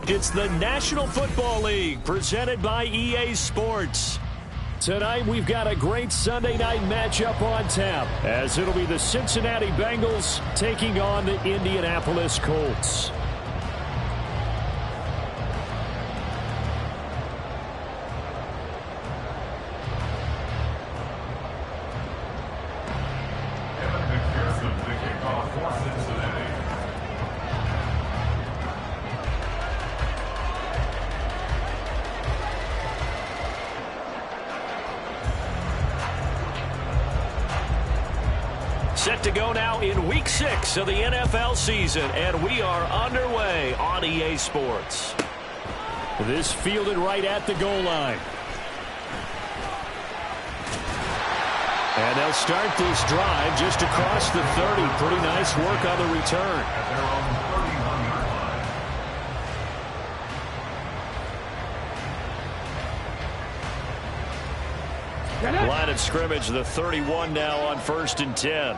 It's the National Football League presented by EA Sports. Tonight we've got a great Sunday night matchup on tap as it'll be the Cincinnati Bengals taking on the Indianapolis Colts. Set to go now in Week 6 of the NFL season, and we are underway on EA Sports. This fielded right at the goal line. And they'll start this drive just across the 30. Pretty nice work on the return. Line of scrimmage, the 31 now on 1st and 10.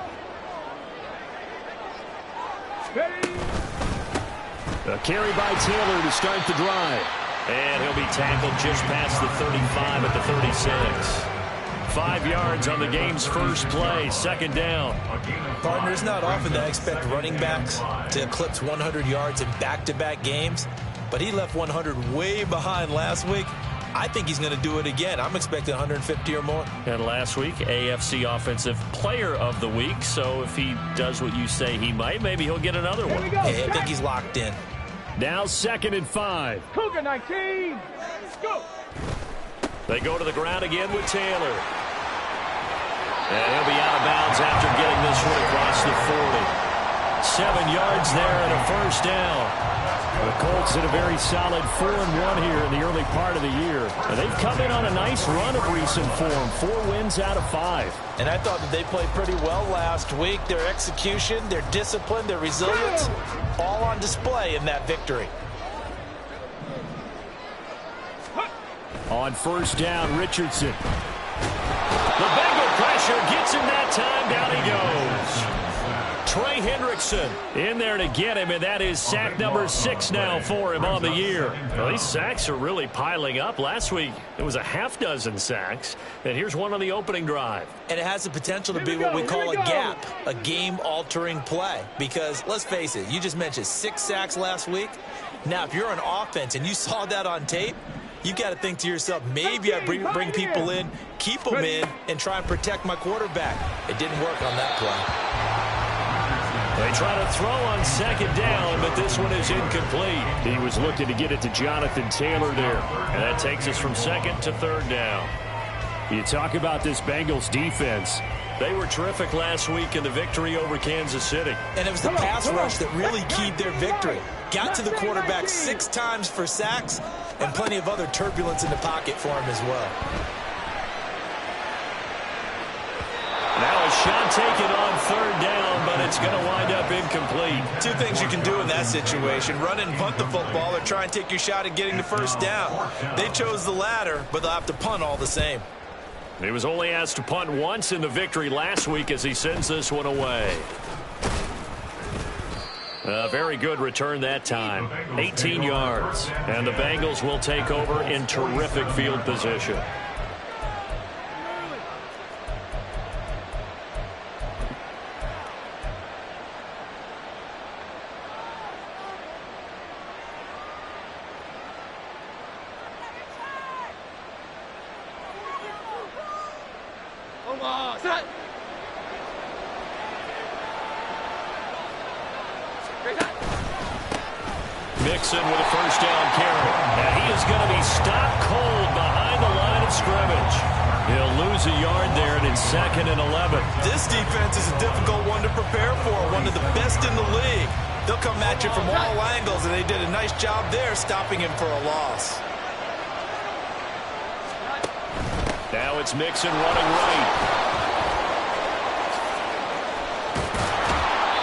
A carry by Taylor to start the drive. And he'll be tackled just past the 35 at the 36. 5 yards on the game's first play, 2nd down. Partner, it's not often that I expect running backs to eclipse 100 yards in back-to-back games, but he left 100 way behind last week. I think he's going to do it again. I'm expecting 150 or more. And last week, AFC Offensive Player of the Week. So if he does what you say he might, maybe he'll get another one. Hey, I think he's locked in. Now 2nd and 5. Cougar 19. Let's go. They go to the ground again with Taylor. And he'll be out of bounds after getting this one across the 40. 7 yards there and a 1st down. The Colts in a very solid 4-1 here in the early part of the year. And they've come in on a nice run of recent form. 4 wins out of 5. And I thought that they played pretty well last week. Their execution, their discipline, their resilience, all on display in that victory. On 1st down, Richardson. The Bengal pressure gets him that time. Down he goes. Trey Hendrickson in there to get him, and that is sack number 6 now for him on the year. Well, these sacks are really piling up. Last week, it was a half-dozen sacks, and here's one on the opening drive. And it has the potential to be what we call a gap, a game-altering play. Because, let's face it, you just mentioned 6 sacks last week. Now, if you're an offense and you saw that on tape, you've got to think to yourself, maybe I bring people in, keep them in, and try and protect my quarterback. It didn't work on that play. They try to throw on 2nd down, but this one is incomplete. He was looking to get it to Jonathan Taylor there. And that takes us from 2nd to 3rd down. You talk about this Bengals defense. They were terrific last week in the victory over Kansas City. And it was the pass rush that really keyed their victory. Got to the quarterback 6 times for sacks and plenty of other turbulence in the pocket for him as well. Now a shot taken on 3rd down, but it's going to wind up incomplete. 2 things you can do in that situation. Run and punt the football or try and take your shot at getting the 1st down. They chose the latter, but they'll have to punt all the same. He was only asked to punt once in the victory last week as he sends this one away. A very good return that time. 18 yards. And the Bengals will take over in terrific field position. Mixon with a 1st down carry. And he is going to be stopped cold behind the line of scrimmage. He'll lose a yard there, and it's 2nd and 11. This defense is a difficult one to prepare for, one of the best in the league. They'll come at you from all angles, and they did a nice job there stopping him for a loss. Now it's Mixon running right.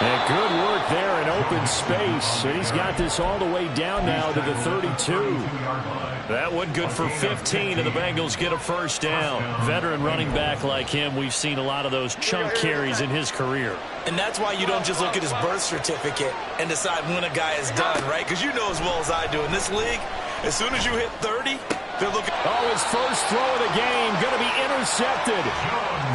And good work there in open space. And he's got this all the way down now to the 32. That one good for 15, and the Bengals get a first down. Veteran running back like him, we've seen a lot of those chunk carries in his career. And that's why you don't just look at his birth certificate and decide when a guy is done, right? Because you know as well as I do, in this league, as soon as you hit 30, they're looking. Oh, his first throw of the game going to be intercepted.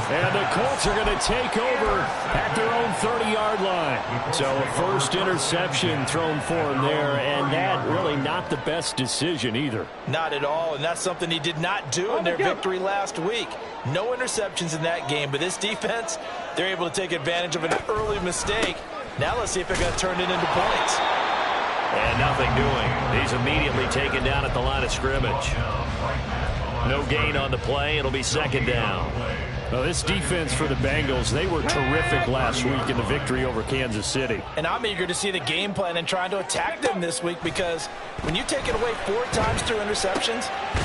And the Colts are going to take over at their own 30-yard line. So a first interception thrown for him there, and that really not the best decision either. Not at all, and that's something he did not do in their victory last week. No interceptions in that game, but this defense, they're able to take advantage of an early mistake. Now let's see if they're going to turn it into points. And nothing doing. He's immediately taken down at the line of scrimmage. No gain on the play. It'll be second down. Well, this defense for the Bengals, they were terrific last week in the victory over Kansas City. And I'm eager to see the game plan and trying to attack them this week, because when you take it away 4 times through interceptions,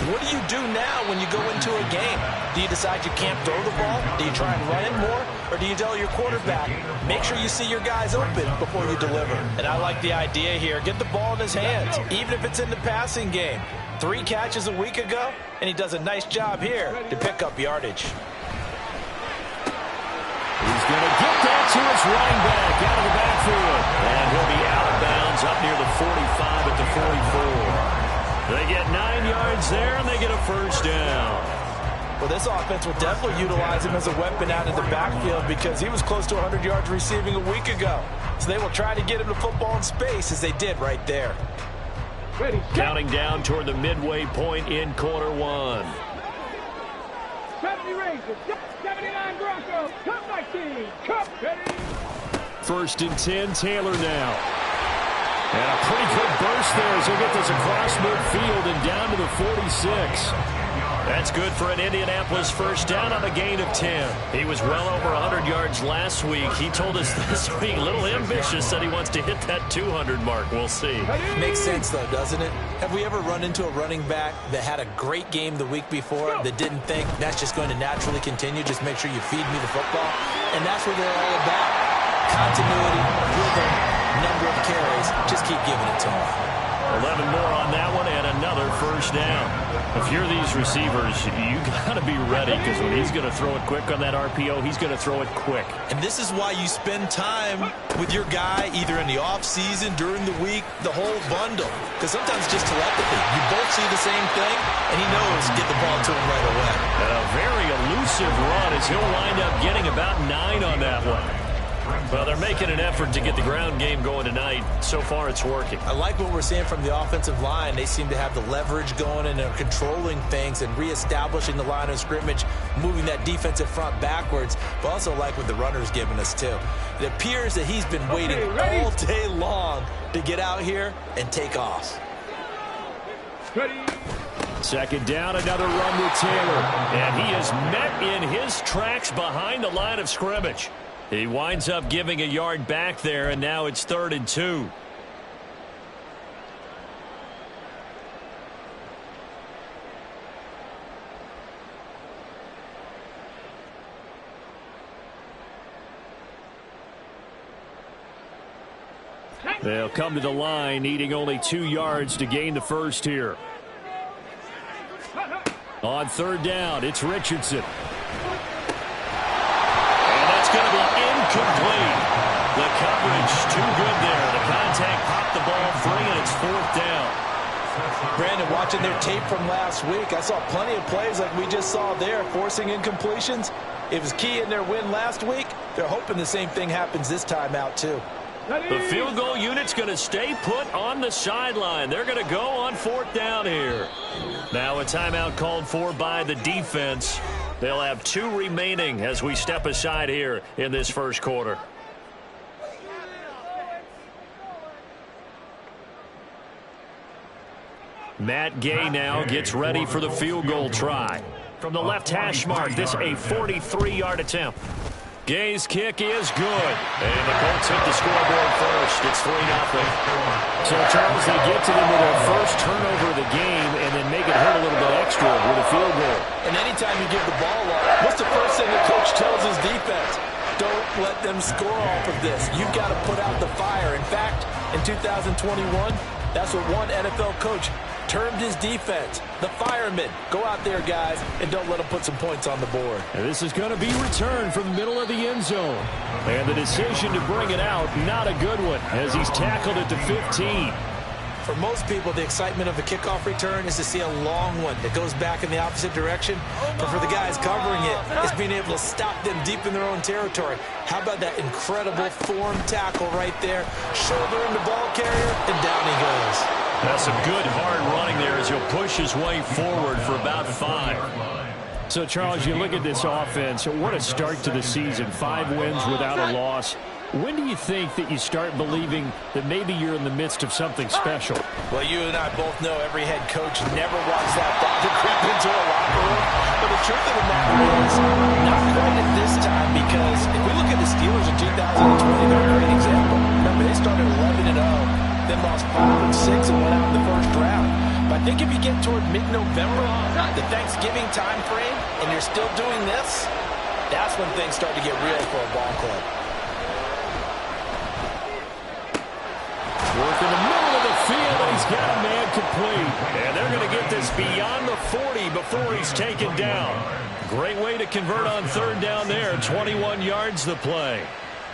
what do you do now when you go into a game? Do you decide you can't throw the ball? Do you try and run it more? Or do you tell your quarterback, make sure you see your guys open before you deliver? And I like the idea here. Get the ball in his hands, even if it's in the passing game. 3 catches a week ago, and he does a nice job here to pick up yardage. He's going to get that to his running back out of the backfield. And he'll be out of bounds up near the 45 at the 44. They get 9 yards there, and they get a first down. Well, this offense will definitely utilize him as a weapon out of the backfield, because he was close to 100 yards receiving a week ago. So they will try to get him the football in space, as they did right there. Counting down toward the midway point in quarter 1. 70 Rangers, 79 Broncos, Cup 19, Cup ready. First and 10, Taylor now. And a pretty good burst there as he'll get this across midfield and down to the 46. That's good for an Indianapolis first down on a gain of 10. He was well over 100 yards last week. He told us this week, a little ambitious, said he wants to hit that 200 mark. We'll see. Makes sense, though, doesn't it? Have we ever run into a running back that had a great game the week before that didn't think that's just going to naturally continue? Just make sure you feed me the football. And that's what they're all about. Continuity, rhythm, number of carries. Just keep giving it to him. 11 more on that one and another first down. If you're these receivers, you got to be ready, because when he's going to throw it quick on that RPO, he's going to throw it quick. And this is why you spend time with your guy either in the offseason, during the week, the whole bundle. Because sometimes it's just telepathy. You both see the same thing, and he knows get the ball to him right away. And a very elusive run as he'll wind up getting about 9 on that one. Well, they're making an effort to get the ground game going tonight. So far, it's working. I like what we're seeing from the offensive line. They seem to have the leverage going, and they're controlling things and reestablishing the line of scrimmage, moving that defensive front backwards, but also like what the runner's giving us, too. It appears that he's been waiting all day long to get out here and take off. Ready. Second down, another run with Taylor. And he is met in his tracks behind the line of scrimmage. He winds up giving a yard back there, and now it's 3rd and 2. They'll come to the line, needing only 2 yards to gain the first here. On 3rd down, it's Richardson. Going to be incomplete. The coverage too good there. The contact popped the ball free, and it's 4th down. Brandon, watching their tape from last week, I saw plenty of plays like we just saw there, forcing incompletions. It was key in their win last week. They're hoping the same thing happens this time out, too. The field goal unit's going to stay put on the sideline. They're going to go on 4th down here. Now a timeout called for by the defense. They'll have 2 remaining as we step aside here in this first quarter. Matt Gay now gets ready for the field goal try. From the left hash mark, this a 43-yard attempt. Gay's kick is good. And the Colts hit the scoreboard first. It's 3-0. So, Charles, they get to them with their first turnover of the game and then make it hurt a little bit extra with a field goal. And anytime you give the ball up, what's the first thing the coach tells his defense? don't let them score off of this. You've got to put out the fire. In fact, in 2021, that's what one NFL coach termed his defense, the firemen. Go out there, guys, and don't let them put some points on the board. And this is going to be returned from the middle of the end zone. And the decision to bring it out, not a good one, as he's tackled it to 15. For most people, the excitement of a kickoff return is to see a long one that goes back in the opposite direction. But for the guys covering it, it's being able to stop them deep in their own territory. How about that incredible form tackle right there? Shouldering the ball carrier, and down he goes. That's some good hard running there as he'll push his way forward for about 5. So, Charles, you look at this offense, what a start to the season. 5 wins without a loss. When do you think that you start believing that maybe you're in the midst of something special? Well, you and I both know every head coach never wants that thought to creep into a locker room. But the truth of the matter is, not quite at this time, because if we look at the Steelers in 2020, they're a great example. Remember, they started 11-0, then lost 5-6 and went out in the first round. But I think if you get toward mid-November, the Thanksgiving time frame, and you're still doing this, that's when things start to get real for a ball club. Work in the middle of the field, and he's got a man complete. And they're going to get this beyond the 40 before he's taken down. Great way to convert on third down there. 21 yards the play.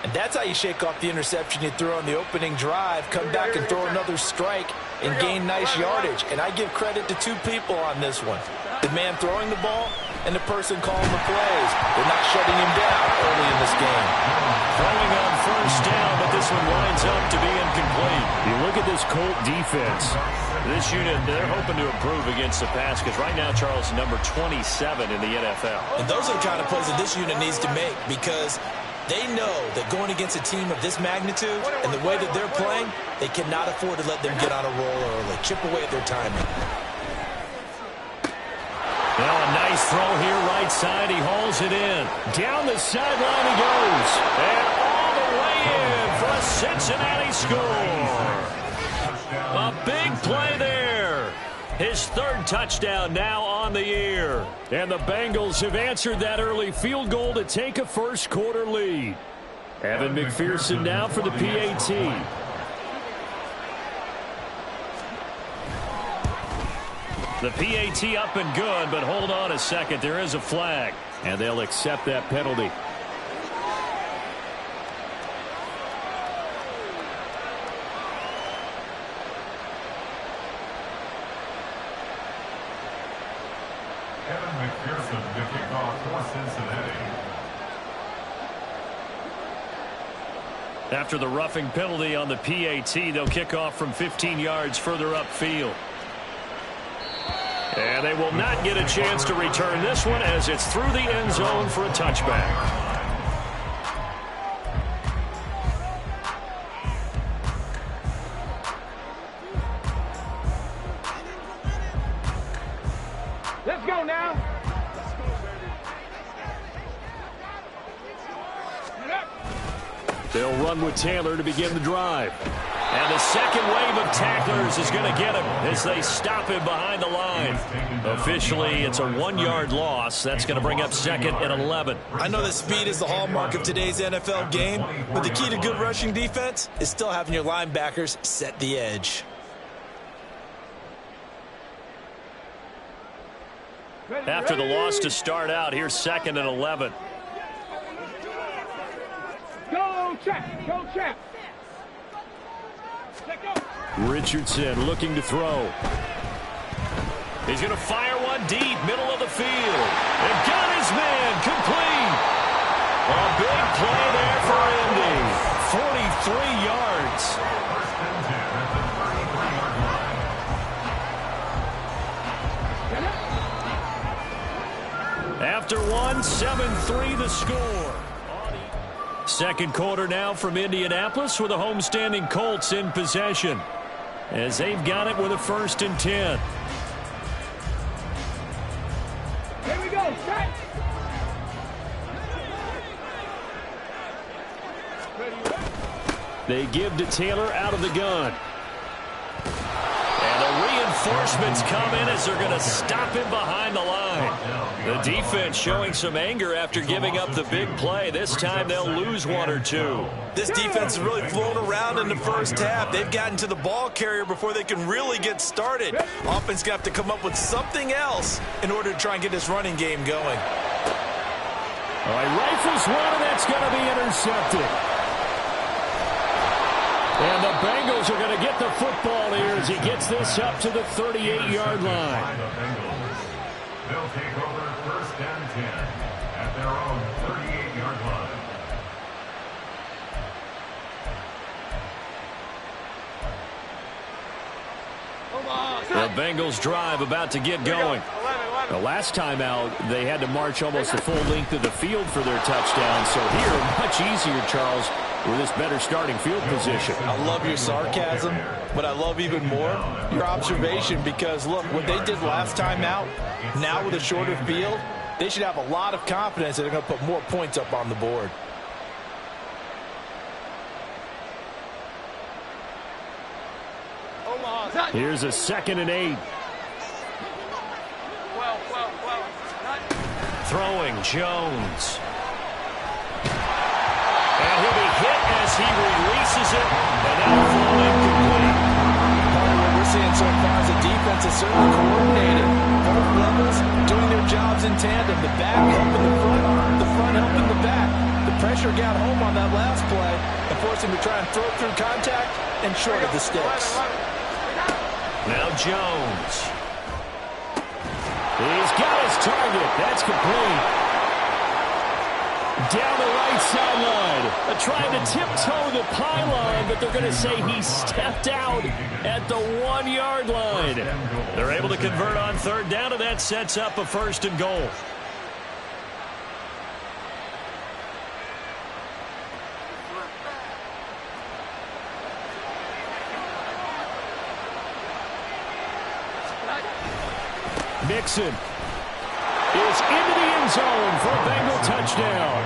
And that's how you shake off the interception you threw on the opening drive, come back and throw another strike and gain nice yardage. And I give credit to 2 people on this one. The man throwing the ball and the person calling the plays. They're not shutting him down early in this game. Throwing on first down, but this one winds up to be incomplete. You look at this Colt defense. This unit, they're hoping to improve against the pass because right now, Charles, number 27 in the NFL. And those are the kind of plays that this unit needs to make because they know that going against a team of this magnitude and the way that they're playing, they cannot afford to let them get on a roll early. Chip away at their timing. Now a nice throw here right side. He hauls it in. Down the sideline he goes. And all the way in for a Cincinnati score. A big play there. His 3rd touchdown now on the year. And the Bengals have answered that early field goal to take a first quarter lead. Evan McPherson now for the PAT. The PAT up and good, but hold on a second. There is a flag, and they'll accept that penalty. Evan McPherson to kick off for Cincinnati. After the roughing penalty on the PAT, they'll kick off from 15 yards further upfield. And they will not get a chance to return this one as it's through the end zone for a touchback. Let's go now. They'll run with Taylor to begin the drive. And the second wave of tacklers is going to get him as they stop him behind the line. Officially, it's a 1-yard loss. That's going to bring up 2nd and 11. I know that speed is the hallmark of today's NFL game, but the key to good rushing defense is still having your linebackers set the edge. After the loss to start out, here's 2nd and 11. Go, Chap. Go, Chap. Richardson looking to throw. He's going to fire one deep, middle of the field. And got his man complete. A big play there for Indy. 43 yards. After one, 7-3 the score. Second quarter now from Indianapolis with the homestanding Colts in possession as they've got it with a 1st and 10. Here we go. Set. They give to Taylor out of the gun. And a Reinforcements come in as they're going to stop him behind the line. The defense showing some anger after giving up the big play. This time they'll lose one or two. This defense has really flown around in the first half. They've gotten to the ball carrier before they can really get started. Offense got to come up with something else in order to try and get this running game going. All right, rifles one, and that's going to be intercepted. And the Bengals are going to get the football here as he gets this up to the 38-yard line. They'll take over first and 10 at their own 38-yard line. The Bengals drive about to get going. The last time out, they had to march almost the full length of the field for their touchdown. So here, much easier, Charles, with this better starting field position. I love your sarcasm, but I love even more your observation because, look, what they did last time out, now with a shorter field, they should have a lot of confidence that they're going to put more points up on the board. Here's a 2nd and 8. Throwing Jones. And he'll be hit as he releases it, and that'll fall incomplete. Part of what we're seeing so far is the defense is certainly coordinated. Both levels doing their jobs in tandem. The back helping the front helping the back. The pressure got home on that last play and forced him to try and throw through contact and short of the sticks. Now Jones. He's got his target. That's complete. Down the right sideline. Trying to tiptoe the pylon, but they're going to say he stepped out at the 1-yard line. They're able to convert on 3rd down, and that sets up a 1st and goal. Mixon is into the end zone for a Bengal touchdown.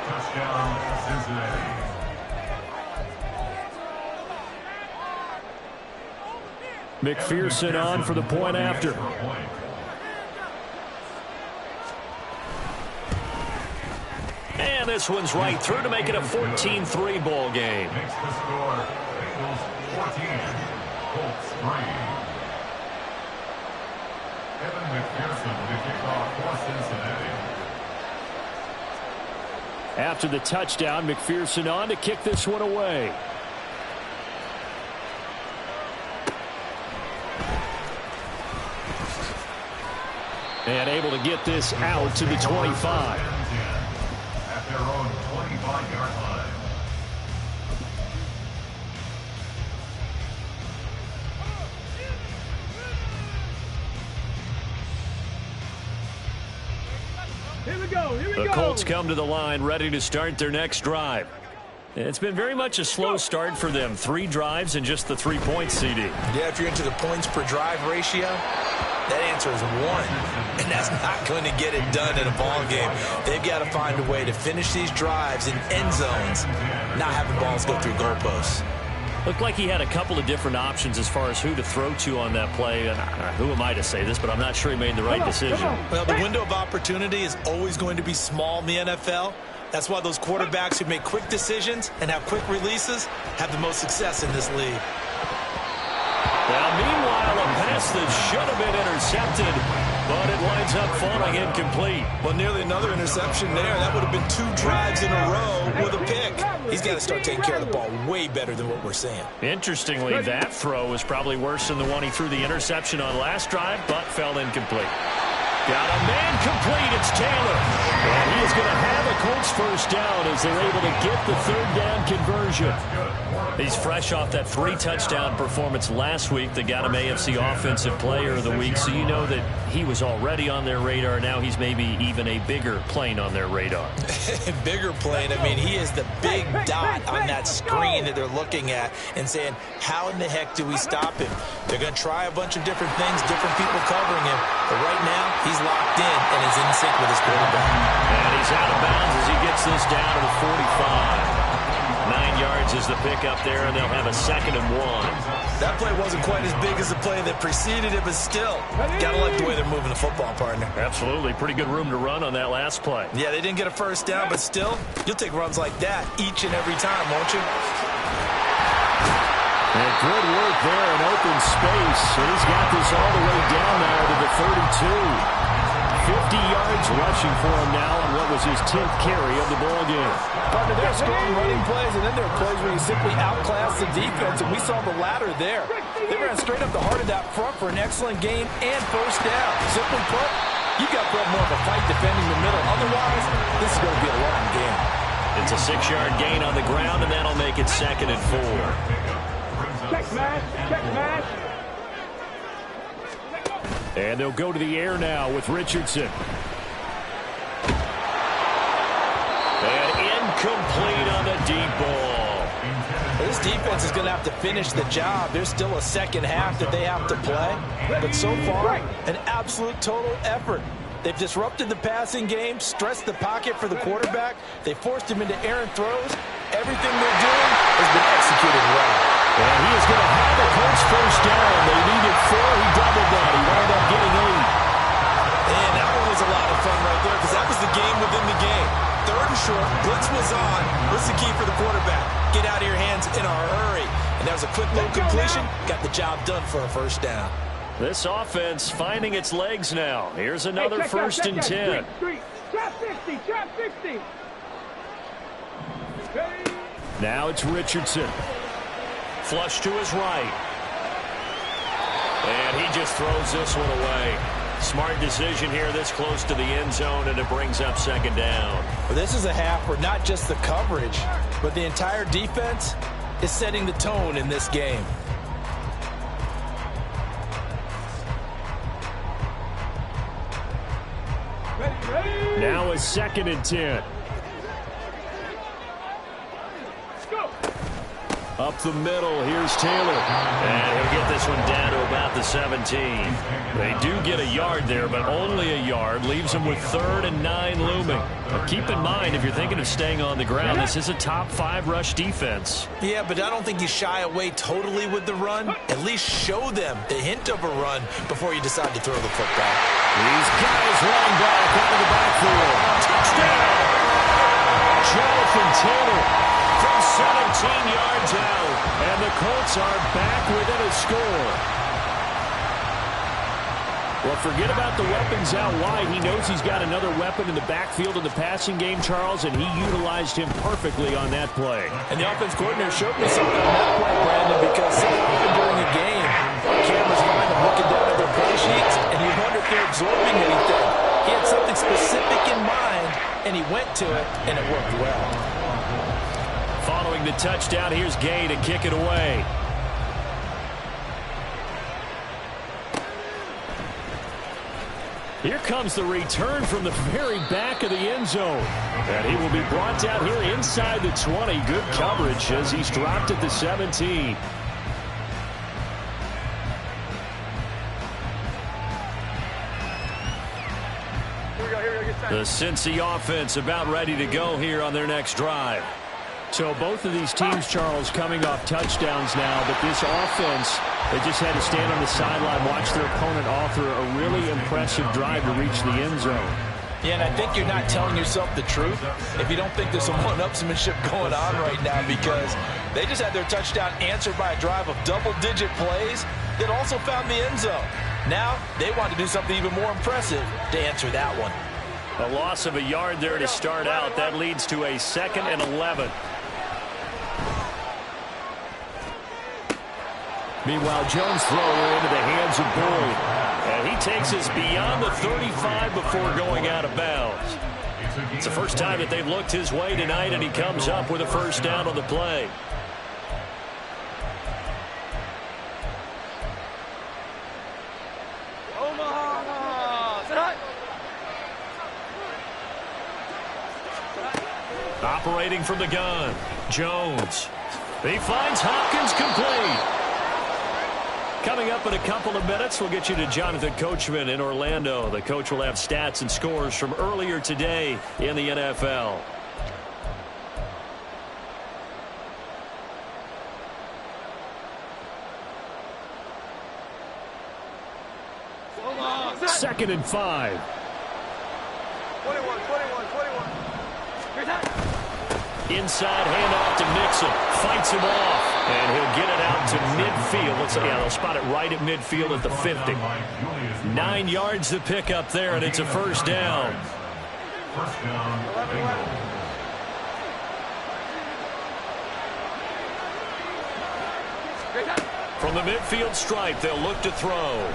Touchdown, Cincinnati. McPherson on for the point after. And this one's right through to make it a 14-3 ball game. Makes the score Bengals 14, Colts 3. Evan McPherson with the kickoff for Cincinnati. After the touchdown, McPherson on to kick this one away. And able to get this out to the 25. At their own 25-yard line. The Colts come to the line ready to start their next drive. It's been very much a slow start for them. 3 drives and just the 3 points, CD. Yeah, if you're into the points per drive ratio, that answer is 1. And that's not going to get it done in a ball game. They've got to find a way to finish these drives in end zones, not having balls go through goalposts. Looked like he had a couple of different options as far as who to throw to on that play. And who am I to say this, but I'm not sure he made the right decision. Well, the window of opportunity is always going to be small in the NFL. That's why those quarterbacks who make quick decisions and have quick releases have the most success in this league. Now, meanwhile, a pass that should have been intercepted, but it winds up falling incomplete. Well, nearly another interception there. That would have been 2 drives in a row with a pick. He's got to start taking care of the ball way better than what we're seeing. Interestingly, that throw was probably worse than the one he threw the interception on last drive, but fell incomplete. Got a man complete. It's Taylor. And he is going to have a Colts first down as they're able to get the 3rd down conversion. He's fresh off that 3-touchdown performance last week that got him AFC Offensive Player of the Week, so you know that he was already on their radar. Now he's maybe even a bigger plane on their radar. Bigger plane. I mean, he is the big dot on that screen that they're looking at and saying, how in the heck do we stop him? They're going to try a bunch of different things, different people covering him, but right now he's locked in and is in sync with his quarterback. And he's out of bounds as he gets this down to the 45. 9 yards is the pickup there, and they'll have a 2nd and 1. That play wasn't quite as big as the play that preceded it, but still, got to like the way they're moving the football, partner. Absolutely. Pretty good room to run on that last play. Yeah, they didn't get a first down, but still, you'll take runs like that each and every time, won't you? And good work there in open space. And he's got this all the way down now to the 32. 50 yards rushing for him now on what was his 10th carry of the ball game. Partner, there are strong running plays, and then there are plays where you simply outclass the defense, and we saw the latter there. They ran straight up the heart of that front for an excellent gain and first down. Simply put, you've got to put more of a fight defending the middle. Otherwise, this is going to be a long game. It's a 6-yard gain on the ground, and that'll make it 2nd and 4. Check smash, check smash. And they'll go to the air now with Richardson. And incomplete on the deep ball. This defense is going to have to finish the job. There's still a second half that they have to play. But so far, an absolute total effort. They've disrupted the passing game, stressed the pocket for the quarterback. They forced him into errant throws. Everything they're doing has been executed well. And he is going to have the Colts first down. They needed 4. He doubled that. He wound up getting 8. And that one was a lot of fun right there because that was the game within the game. 3rd and short, blitz was on. What's the key for the quarterback? Get out of your hands in a hurry. And that was a quick little completion. Got the job done for a first down. This offense finding its legs now. Here's another 1st and 10. Trap 60, trap 60. Now it's Richardson. Flush to his right. And he just throws this one away. Smart decision here this close to the end zone, and it brings up 2nd down. Well, this is a half where not just the coverage, but the entire defense is setting the tone in this game. Now a 2nd and 10. Up the middle, here's Taylor. And he'll get this one down to about the 17. They do get a yard there, but only a yard. Leaves them with 3rd and 9 looming. But keep in mind, if you're thinking of staying on the ground, this is a top 5 rush defense. Yeah, but I don't think you shy away totally with the run. At least show them the hint of a run before you decide to throw the football. He's got his running back out of the backfield. Touchdown! Jonathan Taylor from 17 yards out. And the Colts are back within a score. Well, forget about the weapons out wide. He knows he's got another weapon in the backfield in the passing game, Charles, and he utilized him perfectly on that play. And the offense coordinator showed me something on that play, Brandon, because so often during a game, cameras find them looking down at their play sheets, and you wonder if they're absorbing anything. He had something specific in mind, and he went to it, and it worked well. Following the touchdown, here's Gay to kick it away. Here comes the return from the very back of the end zone. And he will be brought down here inside the 20. Good coverage as he's dropped at the 17. The Cincy offense about ready to go here on their next drive. So both of these teams, Charles, coming off touchdowns now, but this offense, they just had to stand on the sideline, watch their opponent author a really impressive drive to reach the end zone. Yeah, and I think you're not telling yourself the truth if you don't think there's some one-upsmanship going on right now, because they just had their touchdown answered by a drive of double-digit plays that also found the end zone. Now they want to do something even more impressive to answer that one. A loss of a yard there to start out. That leads to a 2nd and 11. Meanwhile, Jones throwing into the hands of Boyd. And he takes us beyond the 35 before going out of bounds. It's the first time that they've looked his way tonight, and he comes up with a first down on the play. Operating from the gun, Jones. He finds Hopkins complete. Coming up in a couple of minutes, we'll get you to Jonathan Coachman in Orlando. The coach will have stats and scores from earlier today in the NFL. 2nd and 5. 21. Inside handoff to Mixon. Fights him off. And he'll get it out to midfield. They'll spot it right at midfield at the 50. 9 yards to pick up there, and it's a first down. First down, Bengals. From the midfield stripe, they'll look to throw.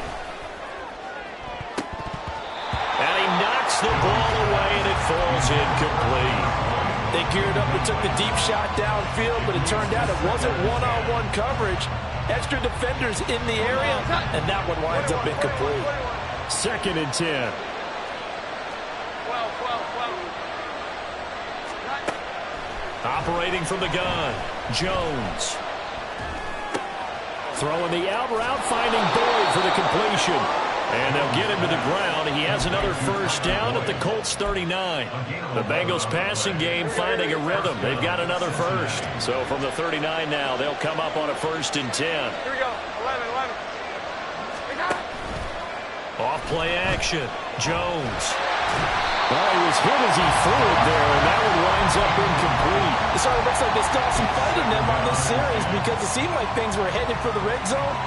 And he knocks the ball away, and it falls incomplete. They geared up and took the deep shot downfield, but it turned out it wasn't one-on-one coverage. Extra defenders in the area, and that one winds up incomplete. 2nd and 10. Operating from the gun, Jones. Throwing the out route, finding Boyd for the completion. And they'll get him to the ground. He has another first down at the Colts 39. The Bengals passing game finding a rhythm. They've got another first. So from the 39 now, they'll come up on a 1st and 10. Here we go. 11. Off play action, Jones. Well, he was hit as he threw it there, and that one winds up incomplete. It sort of looks like they still have some fight in them on this series because it seemed like things were headed for the red zone.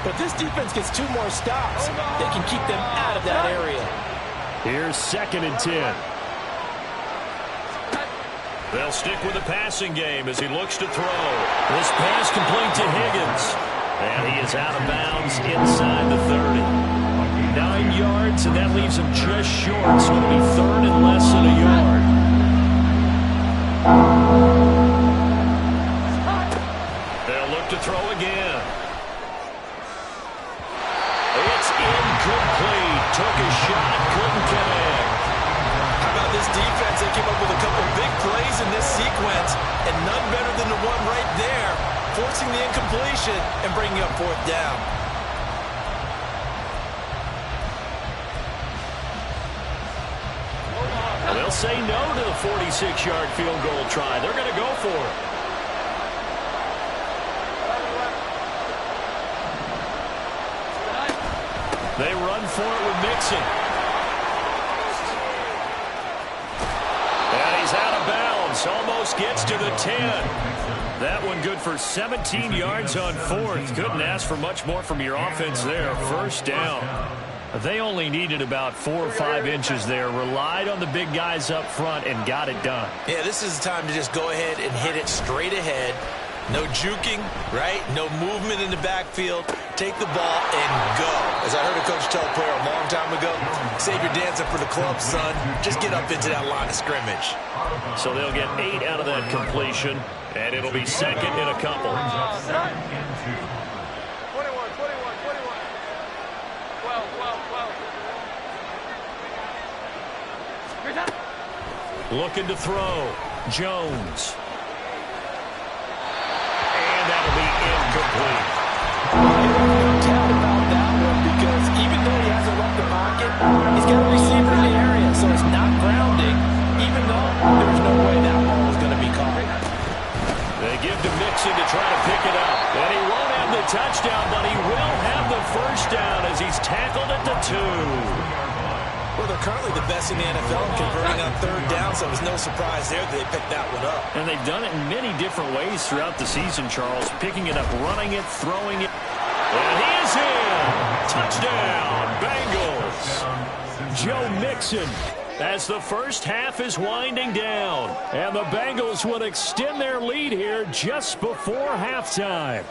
But this defense gets 2 more stops. They can keep them out of that area. Here's 2nd and 10. They'll stick with the passing game as he looks to throw. This pass complete to Higgins. And he is out of bounds inside the 30. 9 yards, and that leaves him just short. So it'll be 3rd and less than a yard. They'll look to throw again. It's incomplete. Took a shot, couldn't connect. How about this defense? They came up with a couple big plays in this sequence, and none better than the one right there, forcing the incompletion and bringing up 4th down. They'll say no to the 46-yard field goal try. They're going to go for it. They run for it with Mixon. And he's out of bounds. Almost gets to the 10. That one good for 17 yards on 4th. Couldn't ask for much more from your offense there. First down. They only needed about 4 or 5 inches there. Relied on the big guys up front and got it done. Yeah, this is the time to just go ahead and hit it straight ahead. No juking, right? No movement in the backfield. Take the ball and go. As I heard a coach tell a player a long time ago, save your dancing for the club, son. Just get up into that line of scrimmage. So they'll get 8 out of that completion, and it'll be 2nd in a couple. 12. Looking to throw. Jones. And that'll be incomplete. No doubt about that one because even though he hasn't left the pocket, he's got a receiver in the area, so it's not grounding, even though there's no way that ball is going to be caught. They give to Mixon to try to pick it up. And he won't have the touchdown, but he will have the first down as he's tackled at the 2. Well, they're currently the best in the NFL in converting on 3rd down, so it was no surprise there that they picked that one up. And they've done it in many different ways throughout the season, Charles. Picking it up, running it, throwing it. And he is in! Touchdown, Bengals! Joe Mixon as the first half is winding down. And the Bengals will extend their lead here just before halftime.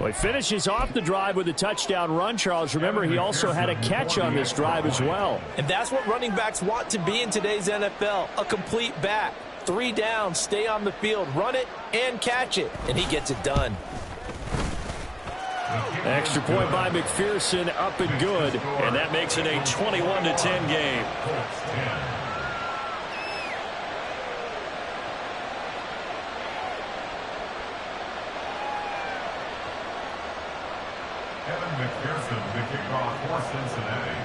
Well, he finishes off the drive with a touchdown run, Charles. Remember, he also had a catch on this drive as well. And that's what running backs want to be in today's NFL, a complete back. 3 down, stay on the field, run it, and catch it. And he gets it done. Extra point by McPherson, up and good. And that makes it a 21-10 game. Evan McPherson, the kickoff for Cincinnati.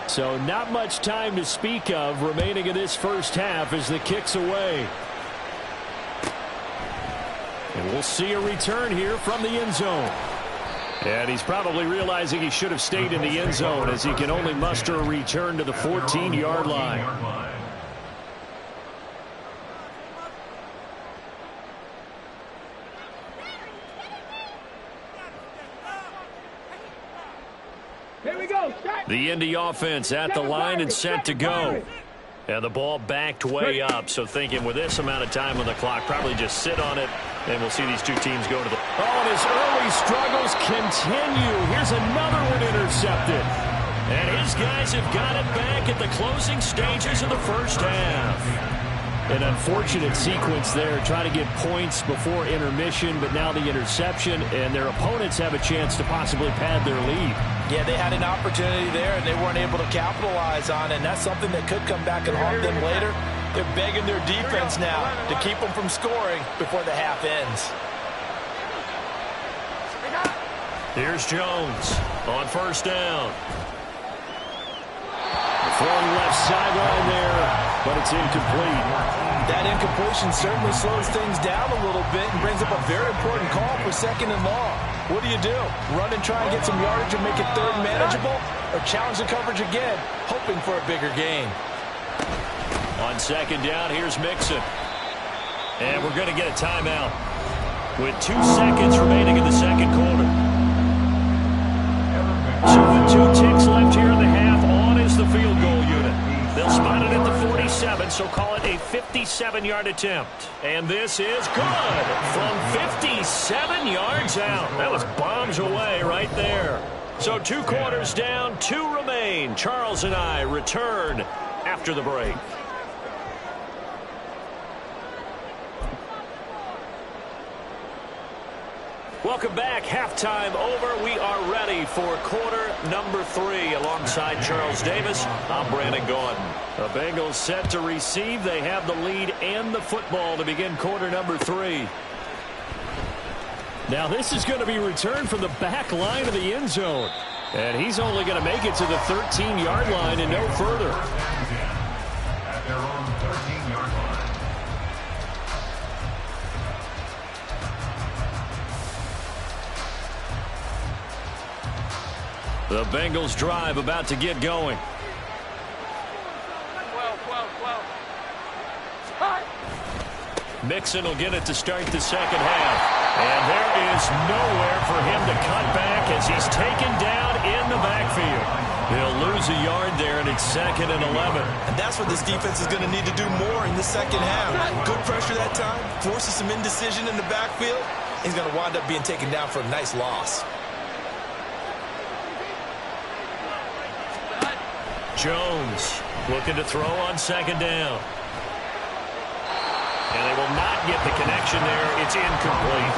So not much time to speak of remaining in this first half as the kick's away. And we'll see a return here from the end zone. And he's probably realizing he should have stayed in the end zone as he can only muster a return to the 14-yard line. Here we go. The Indy offense at the line and set to go. And the ball backed way up. So thinking with this amount of time on the clock, probably just sit on it. And we'll see these two teams go to the... Oh, and his early struggles continue. Here's another one intercepted. And his guys have got it back at the closing stages of the first half. An unfortunate sequence there, trying to get points before intermission, but now the interception, and their opponents have a chance to possibly pad their lead. Yeah, they had an opportunity there, and they weren't able to capitalize on it, and that's something that could come back and haunt them later. They're begging their defense now to keep them from scoring before the half ends. Here's Jones on first down. Throwing left sideline there, but it's incomplete. That incompletion certainly slows things down a little bit and brings up a very important call for second and long. What do? Run and try and get some yardage and make it third manageable, or challenge the coverage again, hoping for a bigger gain? On second down, here's Mixon. And we're going to get a timeout with 2 seconds remaining in the second quarter. So with 2 ticks left here in the half, on is the field goal unit. They'll spot it at the 47, so call it a 57-yard attempt. And this is good from 57 yards out. That was bombs away right there. So 2 quarters down, 2 remain. Charles and I return after the break. Welcome back. Halftime over. We are ready for quarter number 3. Alongside Charles Davis, I'm Brandon Gordon. The Bengals set to receive. They have the lead and the football to begin quarter number 3. Now this is going to be returned from the back line of the end zone. And he's only going to make it to the 13-yard line and no further. At their own 13-yard line. The Bengals drive about to get going. Mixon will get it to start the second half. And there is nowhere for him to cut back as he's taken down in the backfield. He'll lose a yard there, and it's 2nd and 11. And that's what this defense is going to need to do more in the second half. Good pressure that time, forces some indecision in the backfield. He's going to wind up being taken down for a nice loss. Jones looking to throw on second down. And they will not get the connection there. It's incomplete.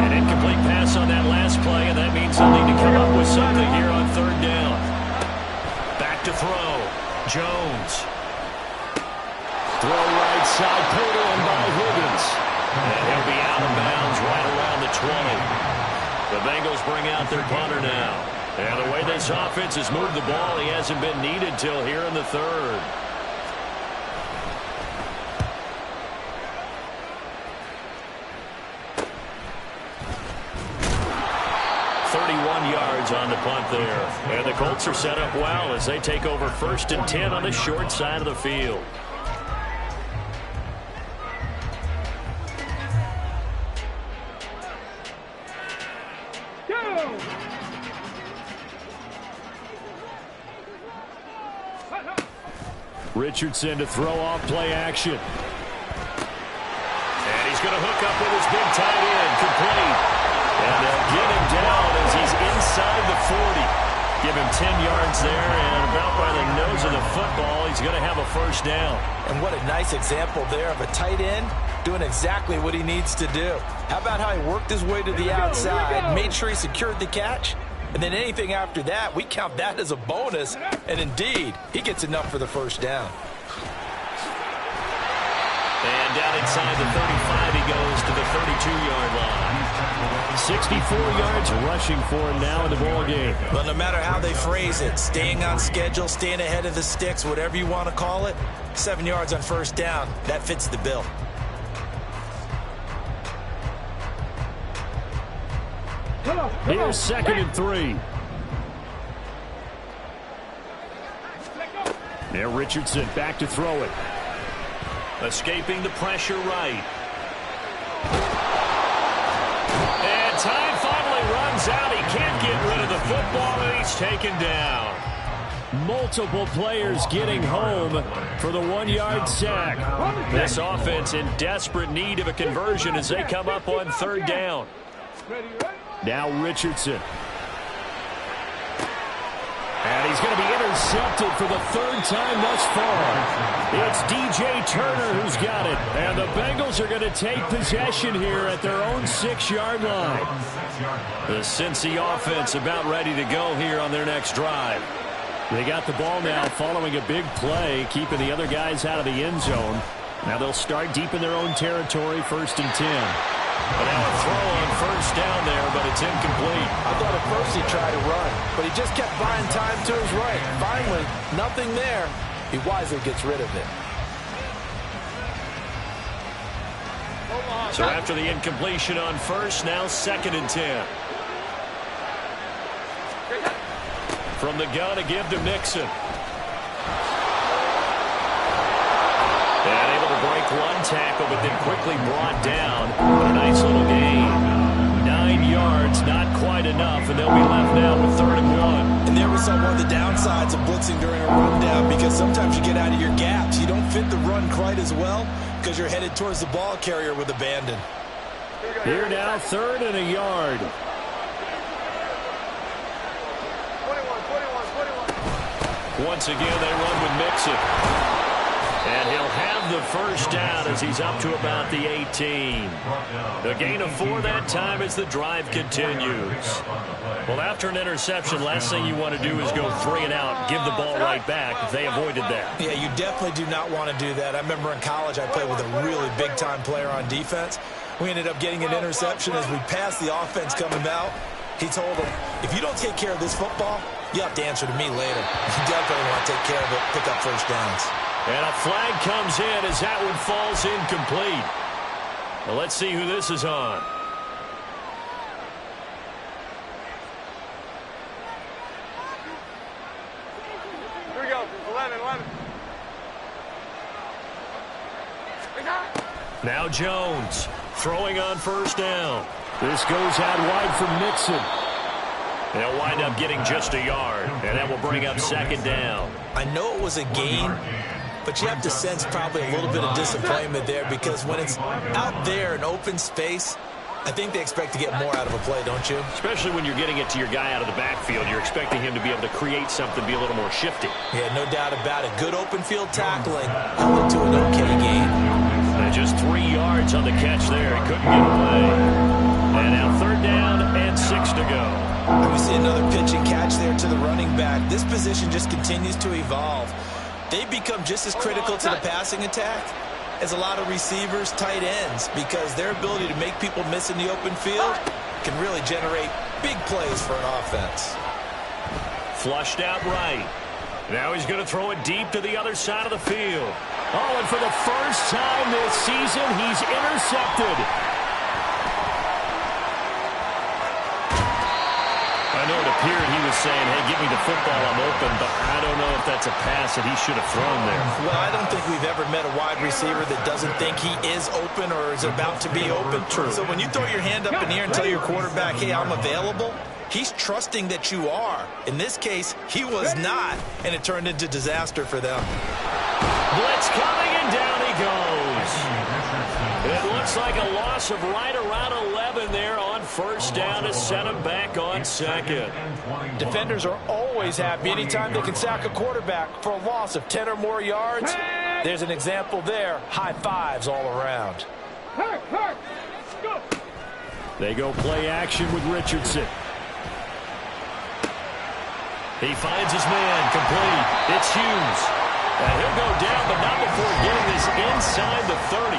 An incomplete pass on that last play, and that means they'll need to come up with something here on third down. Back to throw. Jones. Throw right side, pulled in by Higgins. And he'll be out of bounds right around the 20. The Bengals bring out their punter now. And the way this offense has moved the ball, he hasn't been needed till here in the third. Yards on the punt there. And the Colts are set up well as they take over 1st and 10 on the short side of the field. Richardson to throw off play action. And he's going to hook up with his big tight end. Complete. And they'll get him down as he's inside the 40. Give him 10 yards there, and about by the nose of the football, he's going to have a first down. And what a nice example there of a tight end doing exactly what he needs to do. How about how he worked his way to the outside, made sure he secured the catch, and then anything after that, we count that as a bonus. And indeed, he gets enough for the first down. And down inside the 35, he goes to the 32-yard line. 64 yards rushing for him now in the ball game. Well, no matter how they phrase it, staying on schedule, staying ahead of the sticks, whatever you want to call it, 7 yards on first down, that fits the bill. Here's 2nd and 3. Now Richardson back to throw it. Escaping the pressure right. And time finally runs out. He can't get rid of the football, and he's taken down. Multiple players getting home for the 1-yard sack. This offense in desperate need of a conversion as they come up on 3rd down. Now Richardson. And he's going to be intercepted for the 3rd time thus far. It's DJ Turner who's got it. And the Bengals are going to take possession here at their own 6-yard line. The Cincy offense about ready to go here on their next drive. They got the ball now following a big play, keeping the other guys out of the end zone. Now they'll start deep in their own territory, 1st and 10. But now a throw on 1st down there, but it's incomplete. I thought at first he tried to run, but he just kept buying time to his right. Finally, nothing there. He wisely gets rid of it. So after the incompletion on 1st, now 2nd and 10. From the gun, a give to Mixon. And able to break one tackle, but then quickly brought down. But a nice little gain. 9 yards, not quite enough, and they'll be left now with 3rd and 1. And there was one of the downsides of blitzing during a rundown, because sometimes you get out of your gaps. You don't fit the run quite as well because you're headed towards the ball carrier with abandon. Here now, 3rd and a yard. 21. Once again, they run with Mixon. And he'll have the 1st down as he's up to about the 18. A gain of 4 that time as the drive continues. Well, after an interception, last thing you want to do is go 3 and out, give the ball right back. They avoided that. Yeah, you definitely do not want to do that. I remember in college I played with a really big-time player on defense. We ended up getting an interception as we passed the offense coming out. He told him, if you don't take care of this football, you have to answer to me later. You definitely want to take care of it, pick up 1st downs. And a flag comes in as that one falls incomplete. Well, let's see who this is on. Here we go. 11. Now Jones throwing on 1st down. This goes out wide for Mixon. They'll wind up getting just a yard, and that will bring up 2nd down. I know it was a gain, but you have to sense probably a little bit of disappointment there, because when it's out there in open space, I think they expect to get more out of a play, don't you? Especially when you're getting it to your guy out of the backfield. You're expecting him to be able to create something, be a little more shifty. Yeah, no doubt about it. Good open field tackling. Held it to an okay gain. And just 3 yards on the catch there. He couldn't get away. And now 3rd down and 6 to go. We see another pitch and catch there to the running back. This position just continues to evolve. They become just as critical to the passing attack as a lot of receivers, tight ends, because their ability to make people miss in the open field can really generate big plays for an offense. Flushed out right. Now he's going to throw it deep to the other side of the field. Oh, and for the first time this season, he's intercepted. I know it appeared he was saying, hey, give me the football, I'm open, but I don't know if that's a pass that he should have thrown there. Well, I don't think we've ever met a wide receiver that doesn't think he is open or is about to be open. True. So when you throw your hand up in the air and tell your quarterback, hey, I'm available, he's trusting that you are. In this case, he was not, and it turned into disaster for them. Blitz coming, and down he goes. It looks like a loss of right around 11 there on 1st down to set him back on 2nd. Defenders are always happy anytime they can sack a quarterback for a loss of 10 or more yards. There's an example there. High fives all around. Go. They go play action with Richardson. He finds his man, complete. It's Hughes. And he'll go down, but not before getting this inside the 30.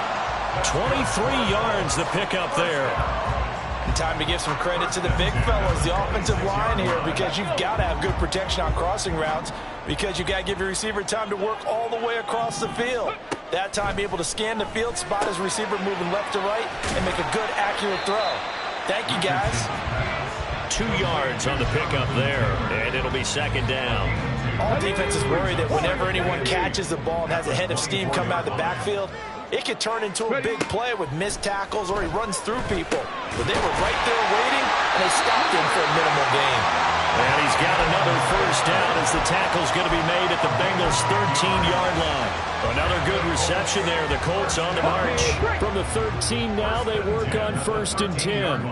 23 yards the pickup there. Time to give some credit to the big fellas, the offensive line here, because you've got to have good protection on crossing routes, because you've got to give your receiver time to work all the way across the field. That time, able to scan the field, spot his receiver moving left to right, and make a good, accurate throw. Thank you, guys. 2 yards on the pickup there, and it'll be second down. All defenses worry that whenever anyone catches the ball and has a head of steam come out of the backfield, it could turn into a big play with missed tackles or he runs through people. But they were right there waiting, and they stopped him for a minimal gain. And he's got another first down as the tackle's going to be made at the Bengals' 13-yard line. Another good reception there. The Colts on the march. From the 13 now, they work on 1st and 10.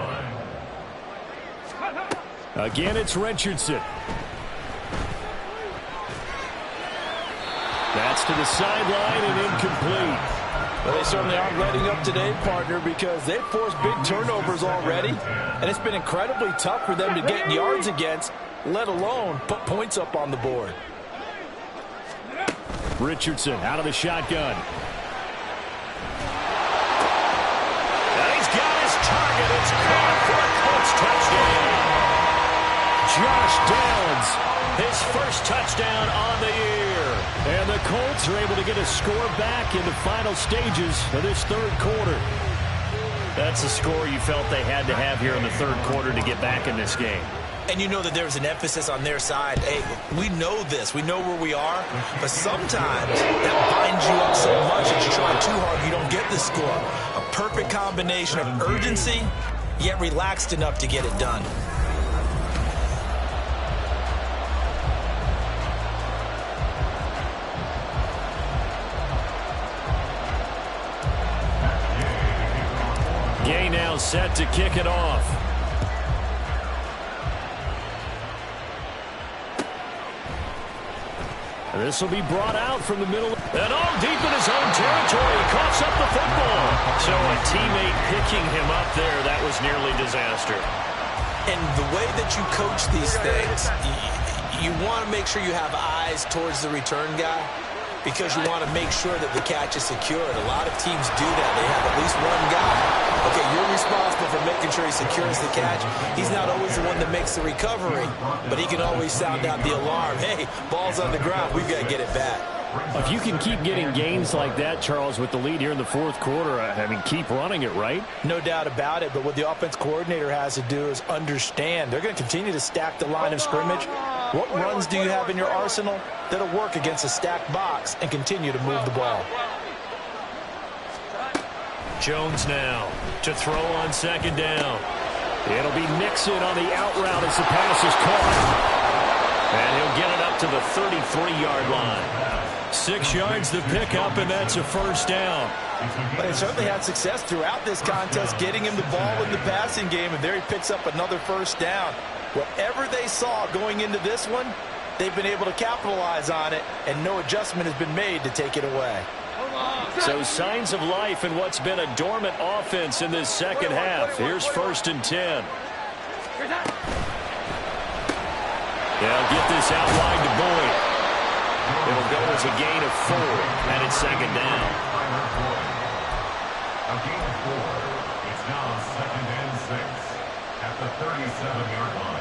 Again, it's Richardson. That's to the sideline and incomplete. Well, they certainly aren't letting up today, partner, because they've forced big turnovers already, and it's been incredibly tough for them to get yards against, let alone put points up on the board. Richardson out of the shotgun. And he's got his target. It's caught for a Colts touchdown. Josh Downs. His first touchdown on the year. And the Colts are able to get a score back in the final stages of this 3rd quarter. That's the score you felt they had to have here in the 3rd quarter to get back in this game. And you know that there's an emphasis on their side. Hey, we know this. We know where we are. But sometimes that binds you up so much that you try too hard, you don't get the score. A perfect combination of urgency, yet relaxed enough to get it done. Gay now set to kick it off. This will be brought out from the middle. And all deep in his own territory. He coughs up the football. So a teammate picking him up there, that was nearly disaster. And the way that you coach these things, you want to make sure you have eyes towards the return guy, because you want to make sure that the catch is secured. A lot of teams do that. They have at least one guy. Okay, you're responsible for making sure he secures the catch. He's not always the one that makes the recovery, but he can always sound out the alarm. Hey, ball's on the ground. We've got to get it back. If you can keep getting gains like that, Charles, with the lead here in the 4th quarter, I mean, keep running it, right? No doubt about it, but what the offense coordinator has to do is understand. They're going to continue to stack the line of scrimmage. What runs do you have in your arsenal that'll work against a stacked box and continue to move the ball? Jones now to throw on 2nd down. It'll be Nixon on the out route as the pass is caught. And he'll get it up to the 33-yard line. 6 yards the pickup, and that's a first down. But they certainly had success throughout this contest, getting him the ball in the passing game, and there he picks up another first down. Whatever they saw going into this one, they've been able to capitalize on it, and no adjustment has been made to take it away. So signs of life in what's been a dormant offense in this 2nd half. Here's 1st and 10. They'll get this out wide to Boyd. It'll go as a gain of 4, and it's 2nd down. A gain of 4. It's now 2nd and 6 at the 37-yard line.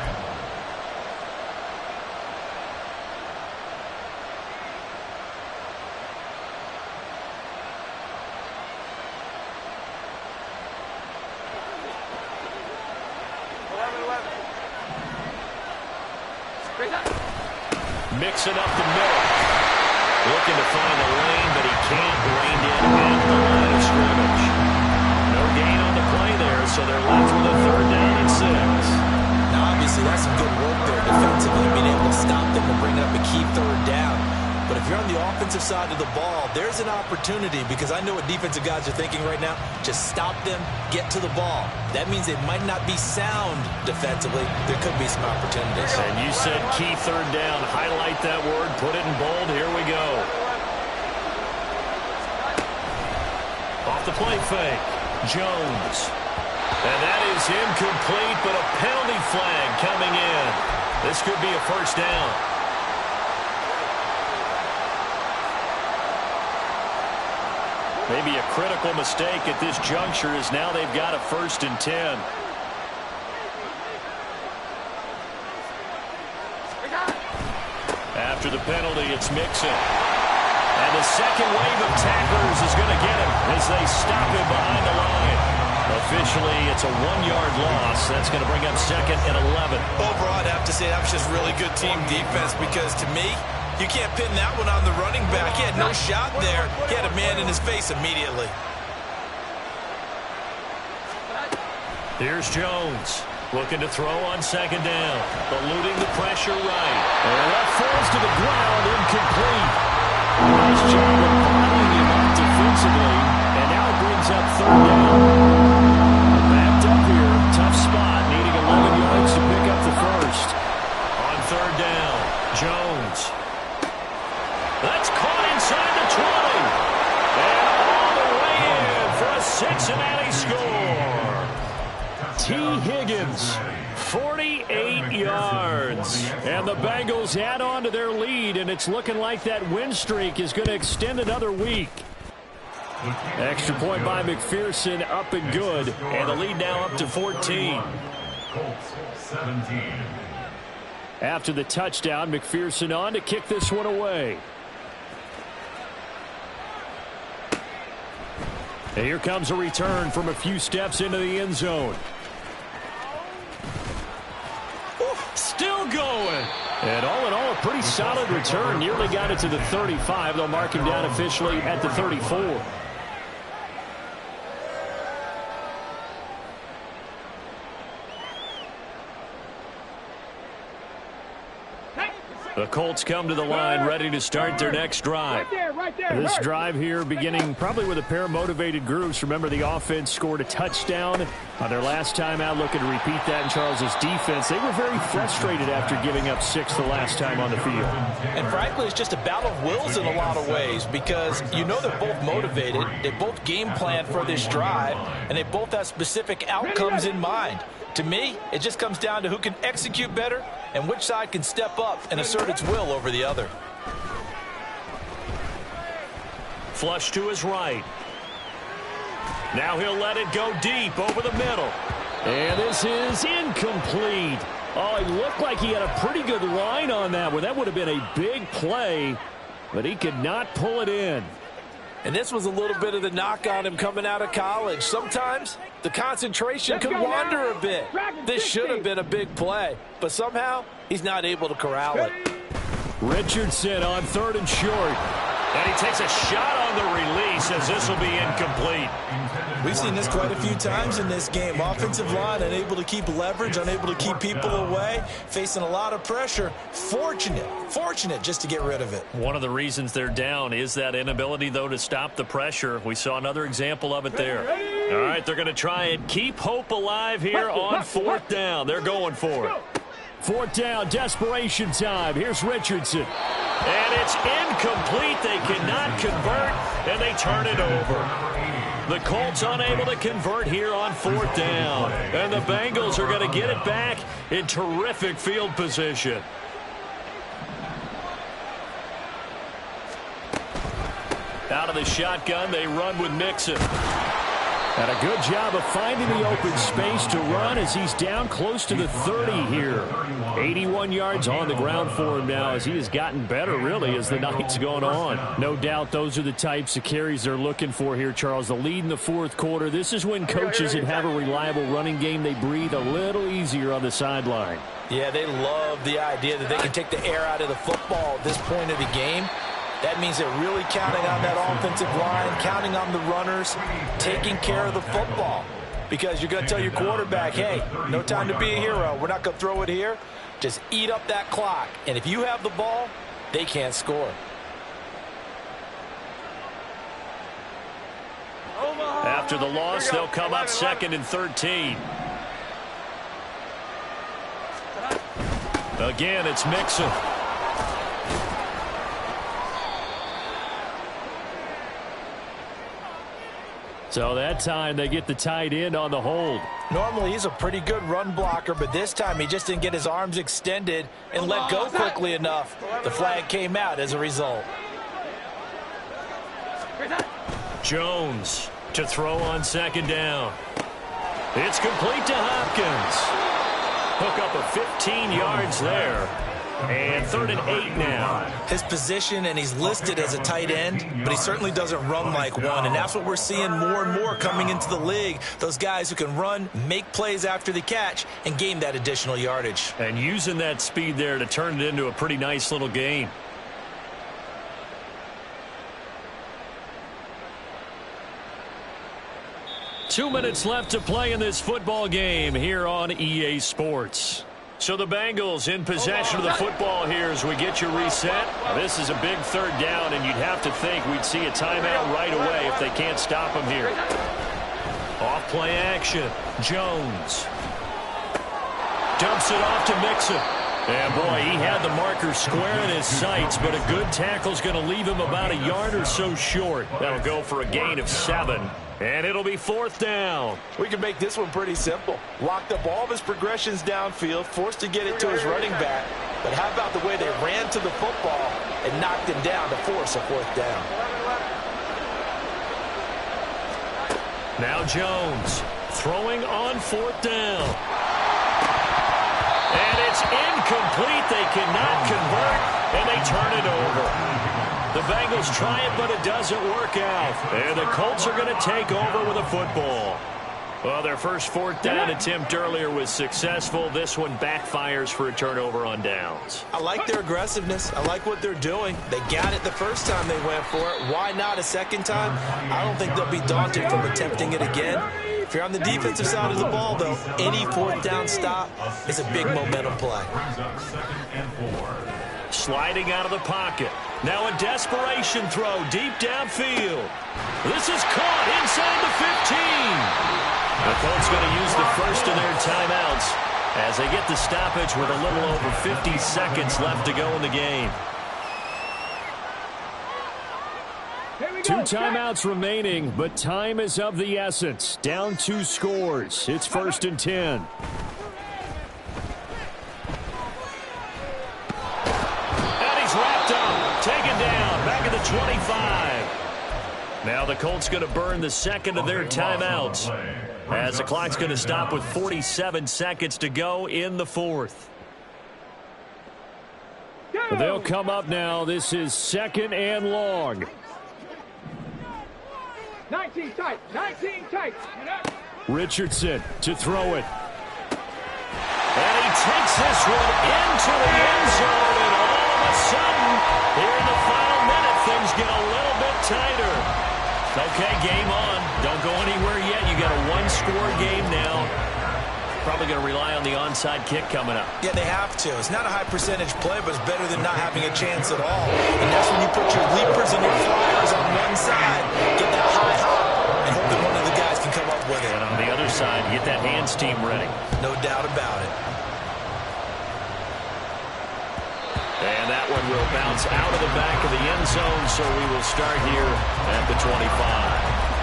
Mixing up the middle. Looking to find a lane, but he can't. Reined in at the line of scrimmage. No gain on the play there, so they're left with a 3rd down and 6. Now, obviously, that's some good work there defensively, being able to stop them and bring up a key 3rd down. But if you're on the offensive side of the ball, there's an opportunity, because I know what defensive guys are thinking right now. Just stop them, get to the ball. That means they might not be sound defensively. There could be some opportunities. And you said key 3rd down. Highlight that word. Put it in bold. Here we go. Off the play fake. Jones. And that is incomplete, but a penalty flag coming in. This could be a first down. Maybe a critical mistake at this juncture, as now they've got a 1st and 10. After the penalty, it's Mixon. And the second wave of tacklers is going to get him as they stop him behind the line. Officially, it's a 1-yard loss. That's going to bring up 2nd and 11. Overall, I'd have to say that was just really good team defense because, to me, you can't pin that one on the running back. He had no shot there. He had a man in his face immediately. Here's Jones. Looking to throw on 2nd down. Eluding the pressure right. And that falls to the ground, incomplete. Nice job of bottling him up defensively. And now it brings up 3rd down. Backed up here. Tough spot. Needing 11 yards to pick up the first. On 3rd down, Jones. That's caught inside the 20. And all the way in for a Cincinnati score. T. Higgins, 48 yards. And the Bengals add on to their lead, and it's looking like that win streak is going to extend another week. Extra point by McPherson, up and good. And the lead now up to 14. After the touchdown, McPherson on to kick this one away. And here comes a return from a few steps into the end zone. Still going. And all in all, a pretty solid return. Nearly got it to the 35. They'll mark him down officially at the 34. The Colts come to the line ready to start their next drive. Right there, This drive here beginning probably with a pair of motivated groups. Remember, the offense scored a touchdown on their last time out, looking to repeat that in Charles's defense. They were very frustrated after giving up 6 the last time on the field. And frankly, it's just a battle of wills in a lot of ways because you know they're both motivated. They both game plan for this drive, and they both have specific outcomes in mind. To me, it just comes down to who can execute better and which side can step up and assert its will over the other. Flush to his right. Now he'll let it go deep over the middle. And this is incomplete. Oh, it looked like he had a pretty good line on that one. That would have been a big play, but he could not pull it in. And this was a little bit of the knock on him coming out of college. Sometimes the concentration could wander a bit. This should have been a big play, but somehow he's not able to corral it. Richardson on 3rd and short. And he takes a shot on the release as this will be incomplete. We've seen this quite a few times in this game. Offensive line unable to keep leverage, unable to keep people away, facing a lot of pressure. Fortunate just to get rid of it. One of the reasons they're down is that inability, though, to stop the pressure. We saw another example of it there. All right, they're going to try and keep hope alive here on 4th down. They're going for it. 4th down, desperation time. Here's Richardson. And it's incomplete. They cannot convert, and they turn it over. The Colts unable to convert here on 4th down. And the Bengals are going to get it back in terrific field position. Out of the shotgun, they run with Mixon. And a good job of finding the open space to run as he's down close to the 30 here. 81 yards on the ground for him now as he has gotten better, really, as the night's gone on. No doubt those are the types of carries they're looking for here, Charles. The lead in the 4th quarter. This is when coaches that have a reliable running game, they breathe a little easier on the sideline. Yeah, they love the idea that they can take the air out of the football at this point of the game. That means they're really counting on that offensive line, counting on the runners, taking care of the football. Because you're going to tell your quarterback, hey, no time to be a hero. We're not going to throw it here. Just eat up that clock. And if you have the ball, they can't score. After the loss, they'll come up 2nd and 13. Again, it's Mixon. So that time they get the tight end on the hold. Normally he's a pretty good run blocker, but this time he just didn't get his arms extended and let go quickly enough. The flag came out as a result. Jones to throw on 2nd down. It's complete to Hopkins. Hook up of 15 yards there. And 3rd and 8 now. His position, and he's listed as a tight end, but he certainly doesn't run like one, and that's what we're seeing more and more coming into the league. Those guys who can run, make plays after the catch, and gain that additional yardage. And using that speed there to turn it into a pretty nice little game. Two minutes left to play in this football game here on EA Sports. So the Bengals in possession of the football here as we get you reset. This is a big 3rd down, and you'd have to think we'd see a timeout right away if they can't stop them here. Off play action. Jones dumps it off to Mixon. And, boy, he had the marker square in his sights, but a good tackle's going to leave him about a yard or so short. That'll go for a gain of 7. And it'll be 4th down. We can make this one pretty simple. Locked up all of his progressions downfield, forced to get it to his running back. But how about the way they ran to the football and knocked him down to force a 4th down? Now Jones throwing on 4th down. And it's incomplete. They cannot convert, and they turn it over. The Bengals try it, but it doesn't work out. And the Colts are going to take over with a football. Well, their first 4th down attempt earlier was successful. This one backfires for a turnover on downs. I like their aggressiveness. I like what they're doing. They got it the first time they went for it. Why not a second time? I don't think they'll be daunted from attempting it again. If you're on the defensive side of the ball, though, any 4th down stop is a big momentum play. Sliding out of the pocket. Now a desperation throw deep downfield. This is caught inside the 15. The Colts going to use the first of their timeouts as they get the stoppage with a little over 50 seconds left to go in the game. 2 timeouts remaining, but time is of the essence. Down 2 scores. It's 1st and 10. Wrapped up, taken down, back at the 25. Now the Colts going to burn the second of their timeouts as the clock's going to stop with 47 seconds to go in the 4th. They'll come up now. This is 2nd and long. 19 tight, 19 tight. Richardson to throw it. And he takes this one into the end zone, and all of a sudden, here in the final minute, things get a little bit tighter. Okay, game on. Don't go anywhere yet. You got a 1-score game now. Probably going to rely on the onside kick coming up. Yeah, they have to. It's not a high percentage play, but it's better than not having a chance at all. And that's when you put your leapers and your flyers on one side, get that high hop, and hope that one of the guys can come up with it. And on the other side, get that hands team ready. No doubt about it. And that one will bounce out of the back of the end zone, so we will start here at the 25.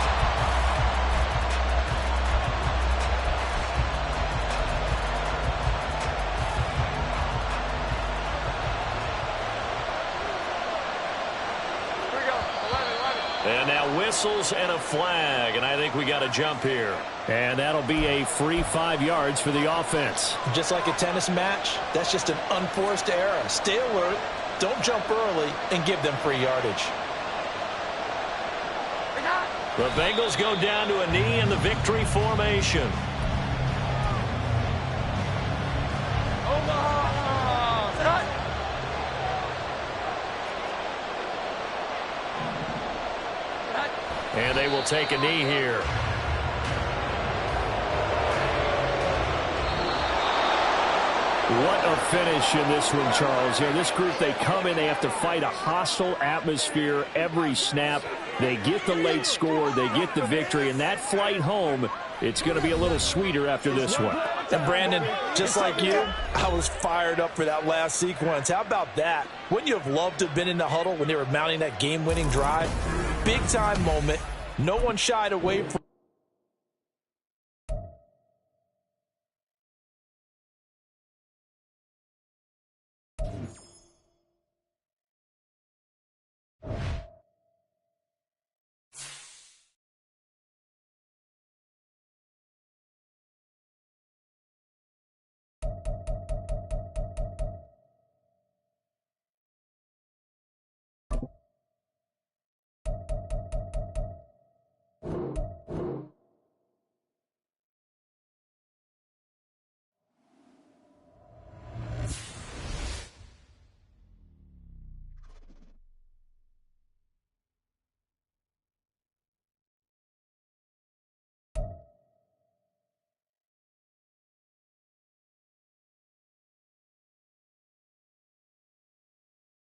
And now whistles and a flag, and I think we got a jump here. And that'll be a free 5 yards for the offense. Just like a tennis match, that's just an unforced error. Stay alert, don't jump early, and give them free yardage. The Bengals go down to a knee in the victory formation. And they will take a knee here. What a finish in this one, Charles. You know, this group, they come in, they have to fight a hostile atmosphere every snap. They get the late score, they get the victory, and that flight home, it's going to be a little sweeter after this one. And Brandon, just like you, I was fired up for that last sequence. How about that? Wouldn't you have loved to have been in the huddle when they were mounting that game-winning drive? Big-time moment. No one shied away from